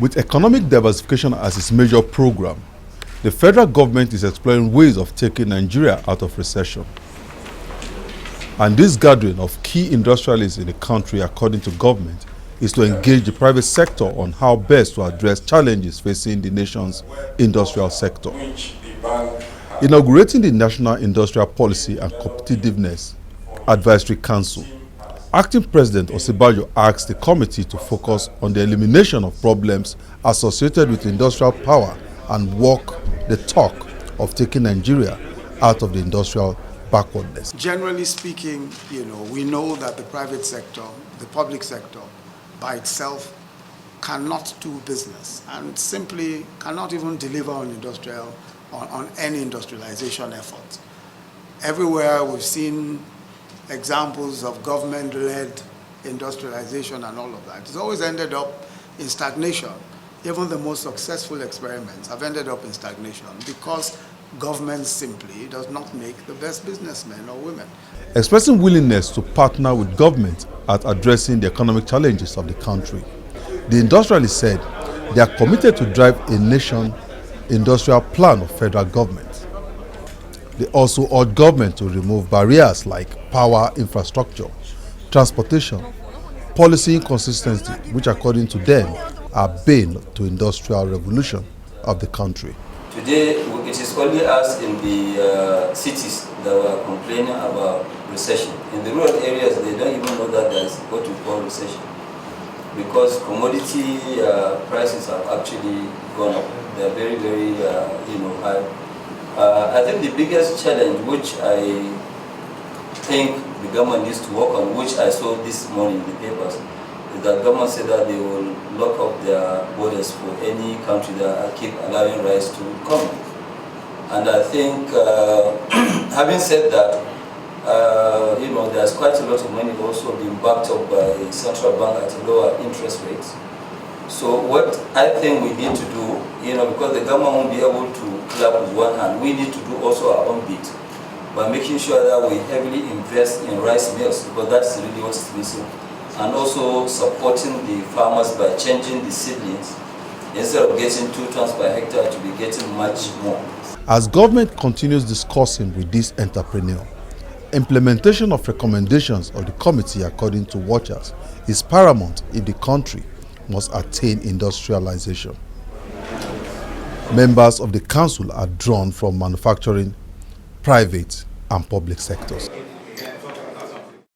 With economic diversification as its major program, the federal government is exploring ways of taking Nigeria out of recession. And this gathering of key industrialists in the country, according to government, is to engage the private sector on how best to address challenges facing the nation's industrial sector. Inaugurating the National Industrial Policy and Competitiveness Advisory Council, Acting President Osinbajo asked the committee to focus on the elimination of problems associated with industrial power and walk the talk of taking Nigeria out of the industrial backwardness. Generally speaking, we know that the private sector, the public sector, by itself cannot do business and simply cannot even deliver on any industrialization effort. Everywhere we've seen examples of government-led industrialization and all of that. It's always ended up in stagnation. Even the most successful experiments have ended up in stagnation because government simply does not make the best businessmen or women. Expressing willingness to partner with government at addressing the economic challenges of the country, the industrialists said they are committed to drive a nation industrial plan of federal government. They also urged government to remove barriers like power infrastructure, transportation, policy inconsistency, which according to them are bane to industrial revolution of the country. Today, it is only us in the cities that were complaining about recession. In the rural areas, they don't even know that there's what we call recession, because commodity prices have actually gone up. They're very, very high. I think the biggest challenge, which I think the government needs to work on, which I saw this morning in the papers, is that government said that they will lock up their borders for any country that keep allowing rice to come. And I think, having said that, there's quite a lot of money also being backed up by central bank at lower interest rates. So what I think we need to do, because the government won't be able to clap with one hand, we need to do also our own bit by making sure that we heavily invest in rice mills, because that's really what is missing, and also supporting the farmers by changing the seedlings. Instead of getting 2 tons per hectare, to be getting much more. As government continues discussing with this entrepreneur, implementation of recommendations of the committee, according to watchers, is paramount if the country must attain industrialization. Members of the council are drawn from manufacturing, private and public sectors.